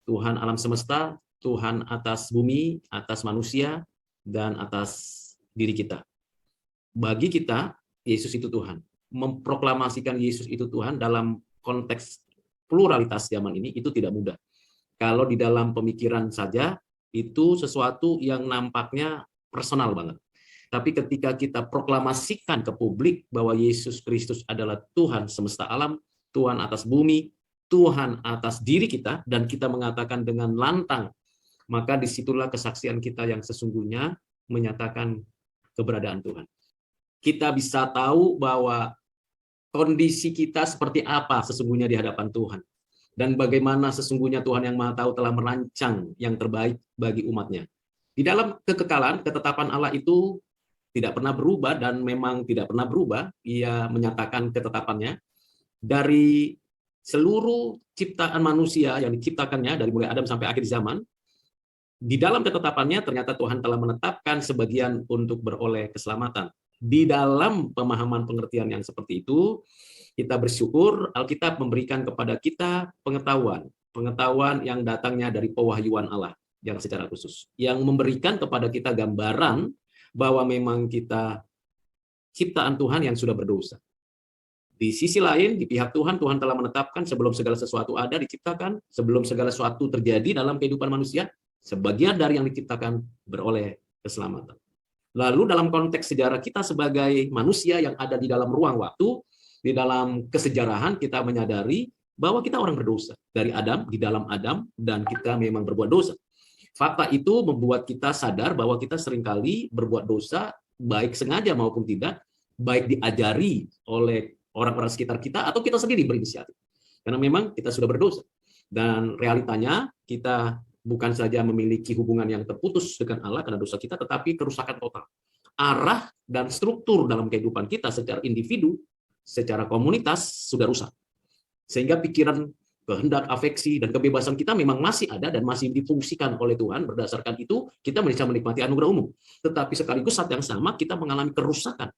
Tuhan alam semesta, Tuhan atas bumi, atas manusia, dan atas diri kita. Bagi kita, Yesus itu Tuhan. Memproklamasikan Yesus itu Tuhan dalam konteks pluralitas zaman ini itu tidak mudah. Kalau di dalam pemikiran saja, itu sesuatu yang nampaknya personal banget. Tapi ketika kita proklamasikan ke publik bahwa Yesus Kristus adalah Tuhan semesta alam, Tuhan atas bumi, Tuhan atas diri kita, dan kita mengatakan dengan lantang, maka disitulah kesaksian kita yang sesungguhnya menyatakan keberadaan Tuhan. Kita bisa tahu bahwa kondisi kita seperti apa sesungguhnya di hadapan Tuhan. Dan bagaimana sesungguhnya Tuhan yang Maha Tahu telah merancang yang terbaik bagi umatnya. Di dalam kekekalan, ketetapan Allah itu tidak pernah berubah dan memang tidak pernah berubah. Ia menyatakan ketetapannya dari seluruh ciptaan manusia yang diciptakannya dari mulai Adam sampai akhir zaman. Di dalam ketetapannya ternyata Tuhan telah menetapkan sebagian untuk beroleh keselamatan. Di dalam pemahaman pengertian yang seperti itu, kita bersyukur Alkitab memberikan kepada kita pengetahuan yang datangnya dari pewahyuan Allah yang secara khusus, yang memberikan kepada kita gambaran bahwa memang kita ciptaan Tuhan yang sudah berdosa. Di sisi lain, di pihak Tuhan, Tuhan telah menetapkan sebelum segala sesuatu ada diciptakan, sebelum segala sesuatu terjadi dalam kehidupan manusia, sebagian dari yang diciptakan beroleh keselamatan. Lalu dalam konteks sejarah kita sebagai manusia yang ada di dalam ruang waktu, di dalam kesejarahan kita menyadari bahwa kita orang berdosa. Dari Adam, di dalam Adam, dan kita memang berbuat dosa. Fakta itu membuat kita sadar bahwa kita seringkali berbuat dosa, baik sengaja maupun tidak, baik diajari oleh orang-orang sekitar kita, atau kita sendiri berinisiatif. Karena memang kita sudah berdosa. Dan realitanya, kita bukan saja memiliki hubungan yang terputus dengan Allah karena dosa kita, tetapi kerusakan total. Arah dan struktur dalam kehidupan kita secara individu, secara komunitas sudah rusak. Sehingga pikiran, kehendak, afeksi, dan kebebasan kita memang masih ada dan masih difungsikan oleh Tuhan. Berdasarkan itu, kita bisa menikmati anugerah umum. Tetapi sekaligus saat yang sama, kita mengalami kerusakan.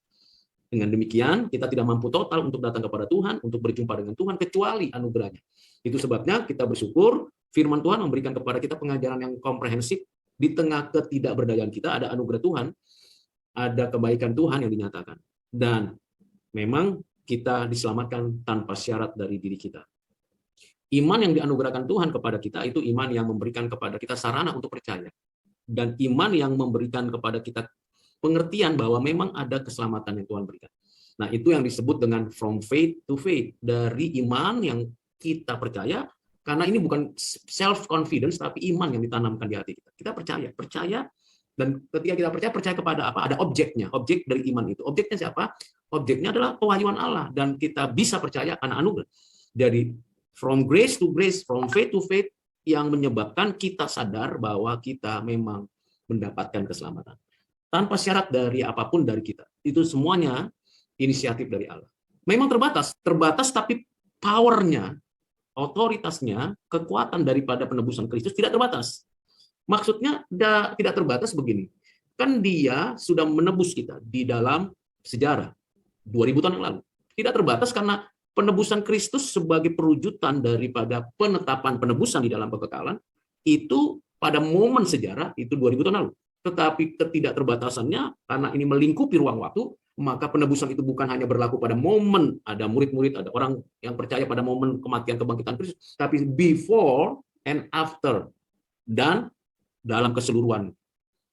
Dengan demikian, kita tidak mampu total untuk datang kepada Tuhan, untuk berjumpa dengan Tuhan, kecuali anugerahnya. Itu sebabnya kita bersyukur, firman Tuhan memberikan kepada kita pengajaran yang komprehensif. Di tengah ketidakberdayaan kita, ada anugerah Tuhan, ada kebaikan Tuhan yang dinyatakan. Dan memang kita diselamatkan tanpa syarat dari diri kita. Iman yang dianugerahkan Tuhan kepada kita itu iman yang memberikan kepada kita sarana untuk percaya. Dan iman yang memberikan kepada kita pengertian bahwa memang ada keselamatan yang Tuhan berikan. Nah, itu yang disebut dengan from faith to faith. Dari iman yang kita percaya, karena ini bukan self-confidence, tapi iman yang ditanamkan di hati kita. Kita percaya, dan ketika kita percaya kepada apa? Ada objeknya, objek dari iman itu. Objeknya siapa? Objeknya adalah pewahyuan Allah, dan kita bisa percaya karena anugerah. Jadi from grace to grace, from faith to faith, yang menyebabkan kita sadar bahwa kita memang mendapatkan keselamatan. Tanpa syarat dari apapun dari kita. Itu semuanya inisiatif dari Allah. Memang terbatas tapi powernya, otoritasnya, kekuatan daripada penebusan Kristus tidak terbatas. Maksudnya tidak terbatas begini. Kan dia sudah menebus kita di dalam sejarah 2000 tahun yang lalu. Tidak terbatas karena penebusan Kristus sebagai perwujudan daripada penetapan penebusan di dalam kekekalan itu pada momen sejarah itu 2000 tahun lalu. Tetapi ketidakterbatasannya karena ini melingkupi ruang waktu, maka penebusan itu bukan hanya berlaku pada momen ada murid-murid, ada orang yang percaya pada momen kematian kebangkitan Kristus, tapi before and after, dan dalam keseluruhan.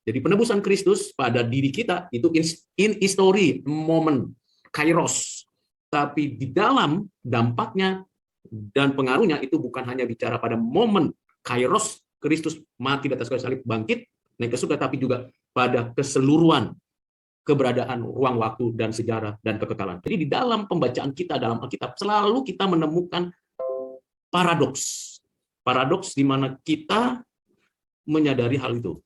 Jadi penebusan Kristus pada diri kita itu in history, moment, kairos. Tapi di dalam dampaknya dan pengaruhnya itu bukan hanya bicara pada momen kairos, Kristus mati di atas kayu salib, bangkit, naik ke surga, tapi juga pada keseluruhan keberadaan ruang waktu dan sejarah dan kekekalan. Jadi di dalam pembacaan kita dalam Alkitab selalu kita menemukan paradoks. Paradoks di mana kita menyadari hal itu.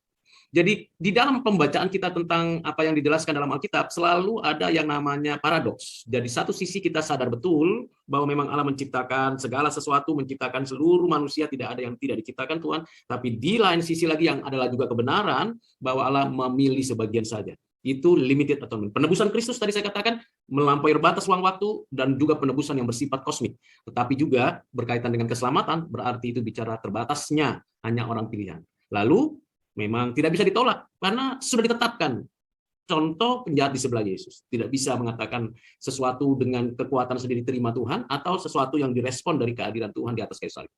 Jadi di dalam pembacaan kita tentang apa yang dijelaskan dalam Alkitab selalu ada yang namanya paradoks. Jadi satu sisi kita sadar betul bahwa memang Allah menciptakan segala sesuatu, menciptakan seluruh manusia, tidak ada yang tidak diciptakan Tuhan. Tapi di lain sisi lagi yang adalah juga kebenaran bahwa Allah memilih sebagian saja. Itu limited atonement. Penebusan Kristus tadi saya katakan melampaui batas ruang waktu dan juga penebusan yang bersifat kosmik. Tetapi juga berkaitan dengan keselamatan, berarti itu bicara terbatasnya hanya orang pilihan. Lalu memang tidak bisa ditolak karena sudah ditetapkan. Contoh penjahat di sebelah Yesus. Tidak bisa mengatakan sesuatu dengan kekuatan sendiri terima Tuhan atau sesuatu yang direspon dari kehadiran Tuhan di atas kayu salib.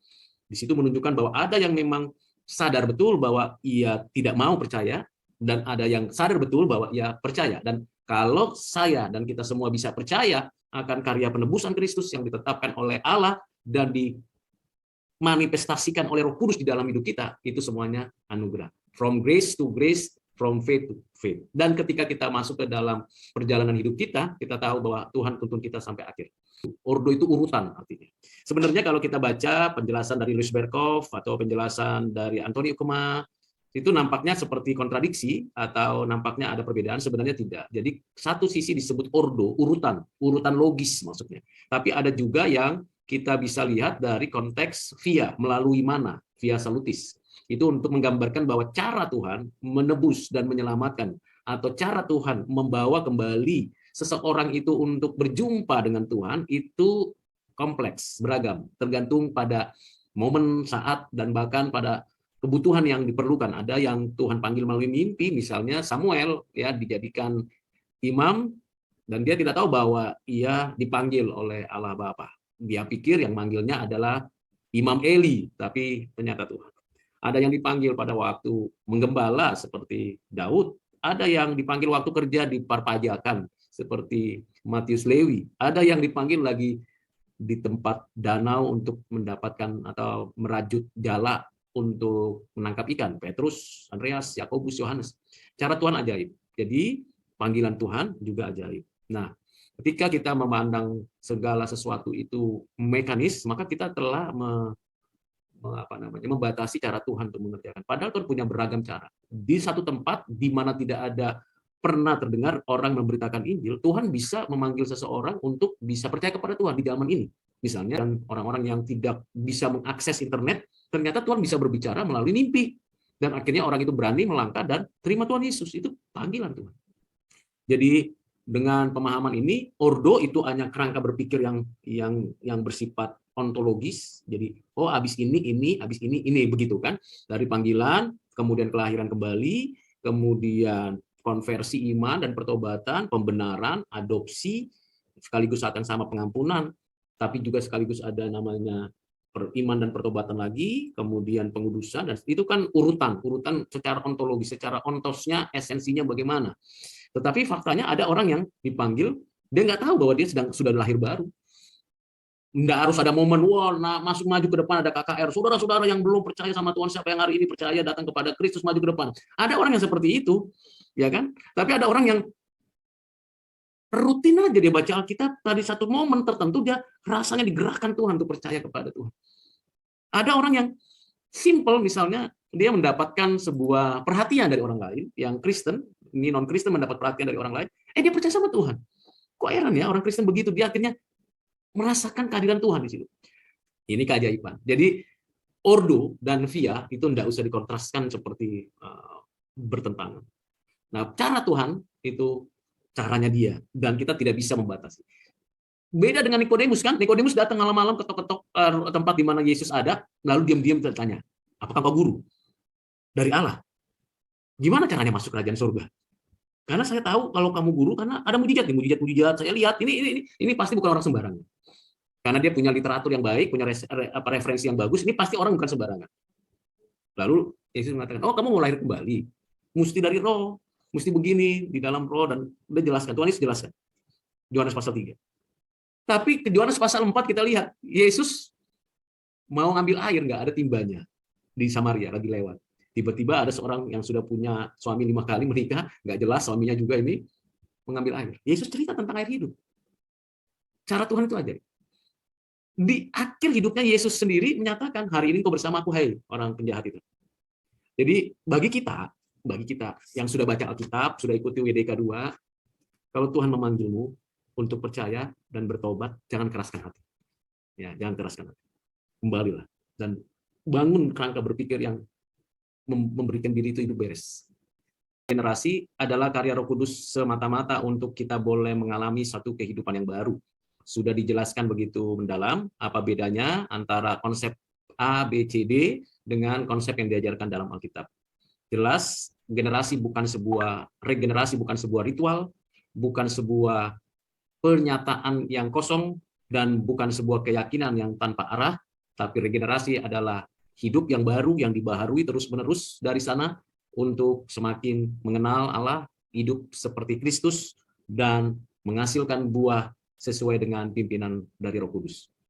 Di situ menunjukkan bahwa ada yang memang sadar betul bahwa ia tidak mau percaya, dan ada yang sadar betul bahwa ia percaya. Dan kalau saya dan kita semua bisa percaya akan karya penebusan Kristus yang ditetapkan oleh Allah dan dimanifestasikan oleh Roh Kudus di dalam hidup kita, itu semuanya anugerah. From grace to grace, from faith to faith. Dan ketika kita masuk ke dalam perjalanan hidup kita, kita tahu bahwa Tuhan tuntun kita sampai akhir. Ordo itu urutan artinya. Sebenarnya kalau kita baca penjelasan dari Louis Berkhof atau penjelasan dari Antonio Kema, itu nampaknya seperti kontradiksi atau nampaknya ada perbedaan, sebenarnya tidak. Jadi satu sisi disebut ordo, urutan logis maksudnya. Tapi ada juga yang kita bisa lihat dari konteks via, melalui mana, via salutis. Itu untuk menggambarkan bahwa cara Tuhan menebus dan menyelamatkan, atau cara Tuhan membawa kembali seseorang itu untuk berjumpa dengan Tuhan, itu kompleks, beragam, tergantung pada momen, saat, dan bahkan pada kebutuhan yang diperlukan. Ada yang Tuhan panggil melalui mimpi, misalnya Samuel ya dijadikan imam, dan dia tidak tahu bahwa ia dipanggil oleh Allah Bapa. Dia pikir yang manggilnya adalah Imam Eli, tapi ternyata Tuhan. Ada yang dipanggil pada waktu menggembala seperti Daud, ada yang dipanggil waktu kerja di perpajakan seperti Matius Lewi, ada yang dipanggil lagi di tempat danau untuk mendapatkan atau merajut jala untuk menangkap ikan, Petrus, Andreas, Yakobus, Yohanes. Cara Tuhan ajaib. Jadi panggilan Tuhan juga ajaib. Nah, ketika kita memandang segala sesuatu itu mekanis, maka kita telah membatasi cara Tuhan untuk mengerjakan. Padahal Tuhan punya beragam cara. Di satu tempat di mana tidak ada pernah terdengar orang memberitakan Injil, Tuhan bisa memanggil seseorang untuk bisa percaya kepada Tuhan di zaman ini. Misalnya orang-orang yang tidak bisa mengakses internet, ternyata Tuhan bisa berbicara melalui mimpi. Dan akhirnya orang itu berani melangkah dan terima Tuhan Yesus. Itu panggilan Tuhan. Jadi dengan pemahaman ini, ordo itu hanya kerangka berpikir yang bersifat ontologis. Jadi, oh habis ini, habis ini, begitu kan? Dari panggilan, kemudian kelahiran kembali, kemudian konversi iman dan pertobatan, pembenaran, adopsi, sekaligus akan sama pengampunan, tapi juga sekaligus ada namanya iman dan pertobatan lagi, kemudian pengudusan, dan itu kan urutan secara ontologis, secara ontosnya, esensinya bagaimana. Tetapi faktanya ada orang yang dipanggil, dia nggak tahu bahwa dia sudah lahir baru. Nggak harus ada momen, wah, masuk maju ke depan ada KKR. Saudara-saudara yang belum percaya sama Tuhan, siapa yang hari ini percaya datang kepada Kristus, maju ke depan. Ada orang yang seperti itu, ya kan? Tapi ada orang yang rutin aja dia baca Alkitab, tadi satu momen tertentu dia rasanya digerakkan Tuhan untuk percaya kepada Tuhan. Ada orang yang simple, misalnya dia mendapatkan sebuah perhatian dari orang lain, yang Kristen, ini non-Kristen mendapat perhatian dari orang lain, dia percaya sama Tuhan. Kok heran ya orang Kristen begitu, dia akhirnya merasakan kehadiran Tuhan di situ. Ini keajaiban. Jadi ordo dan via itu tidak usah dikontraskan seperti bertentangan. Nah, cara Tuhan itu caranya dia, dan kita tidak bisa membatasi. Beda dengan Nikodemus kan? Nikodemus datang malam-malam ketok-ketok tempat di mana Yesus ada, lalu diam-diam bertanya, apakah kau guru dari Allah? Gimana caranya masuk kerajaan surga? Karena saya tahu kalau kamu guru, karena ada mujizat. Saya lihat ini pasti bukan orang sembarangan. Karena dia punya literatur yang baik, punya referensi yang bagus, ini pasti orang bukan sembarangan. Lalu Yesus mengatakan, oh kamu mau lahir kembali, mesti dari roh, mesti begini, di dalam roh, dan udah jelaskan, Tuhan Yesus jelaskan. Yohanes pasal 3. Tapi ke Yohanes pasal 4 kita lihat, Yesus mau ngambil air, nggak ada timbanya. Di Samaria, lagi lewat. Tiba-tiba ada seorang yang sudah punya suami 5 kali menikah, nggak jelas suaminya juga ini, mengambil air. Yesus cerita tentang air hidup. Cara Tuhan itu aja. Di akhir hidupnya Yesus sendiri menyatakan, hari ini kau bersama aku, hai orang penjahat itu. Jadi bagi kita yang sudah baca Alkitab, sudah ikuti WDK 2, kalau Tuhan memanggilmu untuk percaya dan bertobat, jangan keraskan hati. Ya, jangan keraskan hati. Kembalilah dan bangun kerangka berpikir yang memberikan diri itu hidup beres. Regenerasi adalah karya Roh Kudus semata-mata untuk kita boleh mengalami satu kehidupan yang baru. Sudah dijelaskan begitu mendalam apa bedanya antara konsep A, B, C, D dengan konsep yang diajarkan dalam Alkitab. Jelas, regenerasi bukan sebuah ritual, bukan sebuah pernyataan yang kosong, dan bukan sebuah keyakinan yang tanpa arah, tapi regenerasi adalah hidup yang baru yang dibaharui terus-menerus dari sana untuk semakin mengenal Allah, hidup seperti Kristus, dan menghasilkan buah sesuai dengan pimpinan dari Roh Kudus.